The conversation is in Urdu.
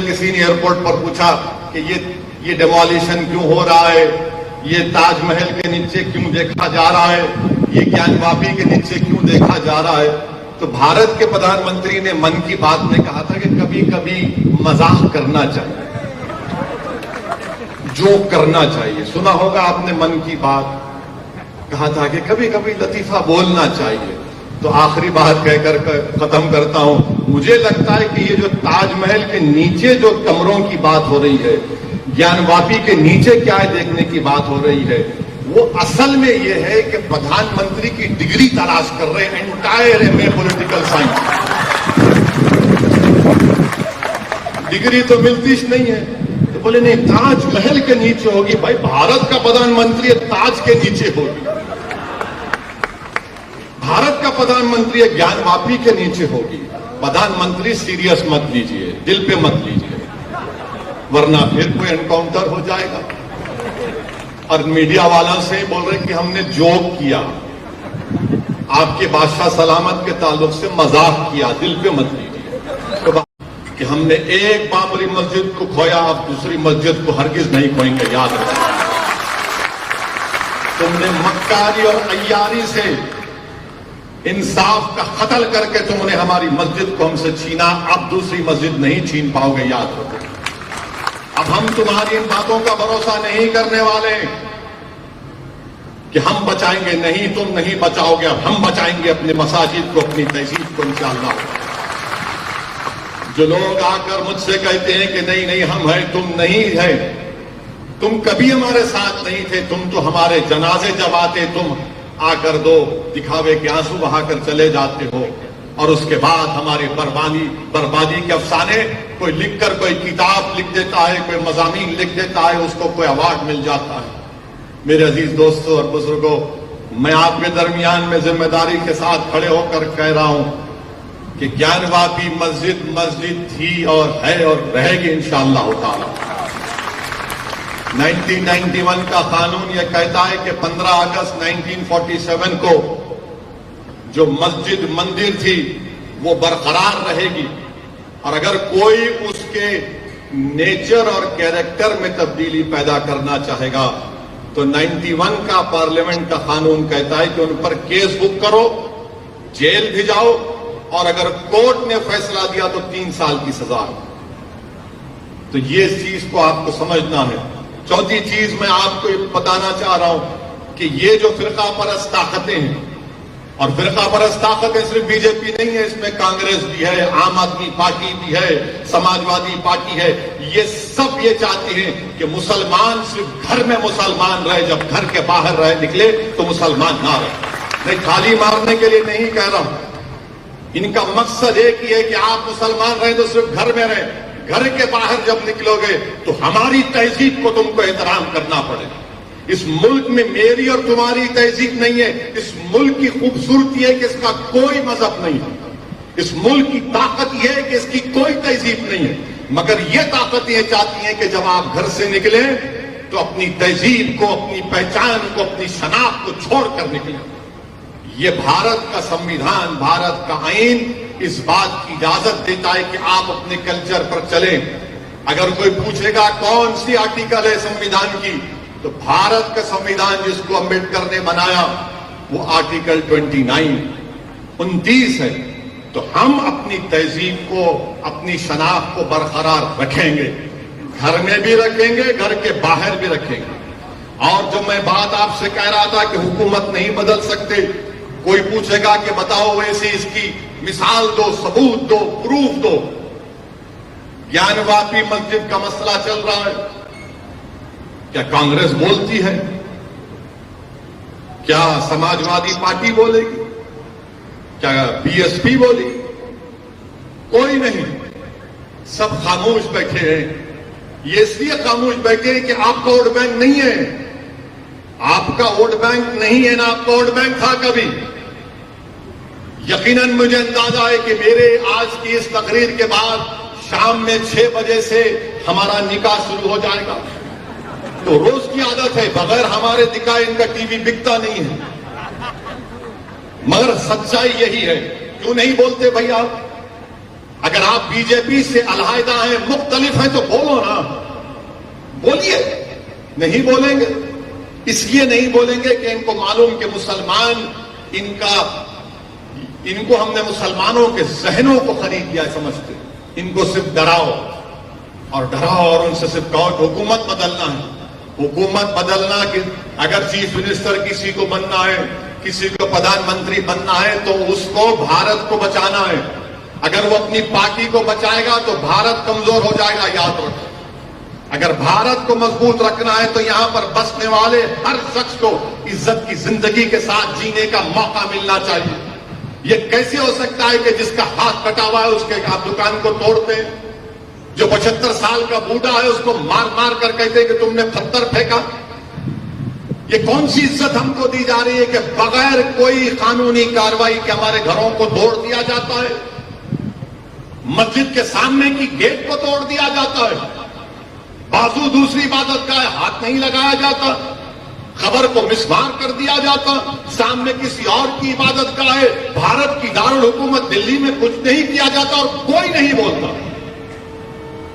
کسی نے ایئرپورٹ پر پوچھا کہ یہ ڈیمولیشن کیوں ہو رہا ہے، یہ تاج محل کے نیچے کیوں دیکھا جا رہا ہے، یہ گیان واپی کے نیچے کیوں دیکھا جا رہا ہے، تو بھارت کے پردھان منتری نے من کی بات میں کہا تھا کہ کبھی کبھی مزاح کرنا چاہیے، جو کرنا چاہیے. سنا ہوگا آپ نے من کی بات، کہا تھا کہ کبھی کبھی لطیفہ بولنا چاہیے. تو آخری بات کہہ کر ختم کرتا ہوں. مجھے لگتا ہے کہ یہ جو تاج محل کے نیچے جو کمروں کی بات ہو رہی ہے، گیان واپی کے نیچے کیا ہے دیکھنے کی بات ہو رہی ہے، وہ اصل میں یہ ہے کہ پردھان منتری کی ڈگری تلاش کر رہے ہیں، entire M A political science. Degree تو ملتی نہیں ہے، تو بولے نہیں تاج محل کے نیچے ہوگی. بھائی بھارت کا پردھان منتری تاج کے نیچے ہوگی، بھارت کا پردھان منتری گیان واپی کے نیچے ہوگی. پردھان منتری سیریس مت لیجئے، دل پہ مت لیجئے، ورنہ پھر کوئی انکاؤنٹر ہو جائے گا. اور میڈیا والوں سے بول رہے کہ ہم نے جوک کیا، آپ کے بادشاہ سلامت کے تعلق سے مذاق کیا، دل پہ مت لیجئے. کہ ہم نے ایک بابری مسجد کو کھویا، اب دوسری مسجد کو ہرگز نہیں کھوئیں گے. یاد رکھیں، تم نے مکاری اور عیاری سے انصاف کا قتل کر کے تم نے ہماری مسجد کو ہم سے چھینا، اب دوسری مسجد نہیں چھین پاؤ گے. یاد رکھو، اب ہم تمہاری ان باتوں کا بھروسہ نہیں کرنے والے کہ ہم بچائیں گے. نہیں، تم نہیں بچاؤ گے، اب ہم بچائیں گے اپنے مساجد کو، اپنی تہذیب کو انشاءاللہ. جو لوگ آ کر مجھ سے کہتے ہیں کہ نہیں نہیں ہم ہیں، تم نہیں ہے، تم کبھی ہمارے ساتھ نہیں تھے. تم تو ہمارے جنازے جب آتے تم آ کر دو دکھاوے کے آنسو بہا کر چلے جاتے ہو، اور اس کے بعد ہماری بربادی کے افسانے کوئی لکھ کر کوئی کتاب لکھ دیتا ہے، کوئی مضامین لکھ دیتا ہے، اس کو کوئی ایوارڈ مل جاتا ہے. میرے عزیز دوستوں اور بزرگوں، میں آپ کے درمیان میں ذمہ داری کے ساتھ کھڑے ہو کر کہہ رہا ہوں کہ گیان واپی مسجد تھی اور ہے اور رہے گی انشاءاللہ تعالی. 1991 کا قانون یہ کہتا ہے کہ 15 اگست 1947 کو جو مسجد مندر تھی وہ برقرار رہے گی، اور اگر کوئی اس کے نیچر اور کیریکٹر میں تبدیلی پیدا کرنا چاہے گا تو 91 کا پارلیمنٹ کا قانون کہتا ہے کہ ان پر کیس بک کرو، جیل بھی جاؤ، اور اگر کورٹ نے فیصلہ دیا تو 3 سال کی سزا ہے. تو یہ اس چیز کو آپ کو سمجھنا ہے. چوتھی چیز میں آپ کو بتانا چاہ رہا ہوں کہ یہ جو فرقہ پرست طاقتیں ہیں، اور فرقہ پرست طاقتیں صرف بی جے پی نہیں ہے، اس میں کانگریس بھی ہے، عام آدمی پارٹی بھی ہے، سماجوادی پارٹی ہے، یہ سب یہ چاہتی ہیں کہ مسلمان صرف گھر میں مسلمان رہے، جب گھر کے باہر نکلے تو مسلمان نہ رہے. میں تھالی مارنے کے لیے نہیں کہہ رہا ہوں، ان کا مقصد ایک ہی ہے کہ آپ مسلمان رہیں تو صرف گھر میں رہیں، گھر کے باہر جب نکلو گے تو ہماری تہذیب کو تم کو احترام کرنا پڑے. اس ملک میں میری اور تمہاری تہذیب نہیں ہے. اس ملک کی خوبصورتی ہے کہ اس کا کوئی مذہب نہیں ہے. اس ملک کی طاقت یہ ہے کہ اس کی کوئی تہذیب نہیں ہے. مگر یہ طاقت یہ چاہتی ہیں کہ جب آپ گھر سے نکلیں تو اپنی تہذیب کو، اپنی پہچان کو، اپنی شناخت کو چھوڑ کر نکلیں. یہ بھارت کا سمویدھان، بھارت کا آئین اس بات کی اجازت دیتا ہے کہ آپ اپنے کلچر پر چلیں. اگر کوئی پوچھے گا کون سی آرٹیکل ہے سمویدھان کی، تو بھارت کا سمویدھان جس کو امبیڈکر نے بنایا وہ آرٹیکل 29 ہے. تو ہم اپنی تہذیب کو، اپنی شناخت کو برقرار رکھیں گے، گھر میں بھی رکھیں گے، گھر کے باہر بھی رکھیں گے. اور جو میں بات آپ سے کہہ رہا تھا کہ حکومت نہیں بدل سکتے، کوئی پوچھے گا کہ بتاؤ ویسے اس کی مثال دو، ثبوت دو، پروف دو. گیان واپی مسجد کا مسئلہ چل رہا ہے، کیا کانگریس بولتی ہے؟ کیا سماجوادی پارٹی بولے گی؟ کیا بی ایس پی بولے گی؟ کوئی نہیں. سب خاموش بیٹھے ہیں. یہ اس لیے خاموش بیٹھے ہیں کہ آپ کا ووٹ بینک نہیں ہے. آپ کا ووٹ بینک نہیں ہے، نہ آپ کا ووٹ بینک تھا کبھی. یقیناً مجھے اندازہ ہے کہ میرے آج کی اس تقریر کے بعد شام میں 6 بجے سے ہمارا نکاح شروع ہو جائے گا. تو روز کی عادت ہے، بغیر ہمارے دکھائے ان کا ٹی وی بکتا نہیں ہے. مگر سچائی یہی ہے. کیوں نہیں بولتے بھائی آپ؟ اگر آپ بی جے پی سے علیحدہ ہیں، مختلف ہیں، تو بولو نا، بولیے. نہیں بولیں گے، اس لیے نہیں بولیں گے کہ ان کو معلوم کہ مسلمان ان کو ہم نے مسلمانوں کے ذہنوں کو خرید لیا سمجھتے. ان کو صرف ڈراؤ اور ان سے صرف کہو کہ حکومت بدلنا ہے. حکومت بدلنا کہ اگر چیف منسٹر کسی کو بننا ہے، کسی کو پردھان منتری بننا ہے، تو اس کو بھارت کو بچانا ہے. اگر وہ اپنی پارٹی کو بچائے گا تو بھارت کمزور ہو جائے گا. یاد رکھو، اگر بھارت کو مضبوط رکھنا ہے تو یہاں پر بسنے والے ہر شخص کو عزت کی زندگی کے ساتھ جینے کا موقع ملنا چاہیے. یہ کیسے ہو سکتا ہے کہ جس کا ہاتھ کٹا ہوا ہے اس کے آپ دکان کو توڑتے ہیں؟ جو 75 سال کا بوڑھا ہے اس کو مار مار کر کہتے ہیں کہ تم نے پتھر پھینکا. یہ کون سی عزت ہم کو دی جا رہی ہے کہ بغیر کوئی قانونی کارروائی کے ہمارے گھروں کو توڑ دیا جاتا ہے، مسجد کے سامنے کی گیٹ کو توڑ دیا جاتا ہے، بازو دوسری عبادت کا ہے ہاتھ نہیں لگایا جاتا، خبر کو مسمار کر دیا جاتا، سامنے کسی اور کی عبادت کا ہے، بھارت کی دارالحکومت دلی میں کچھ نہیں کیا جاتا اور کوئی نہیں بولتا.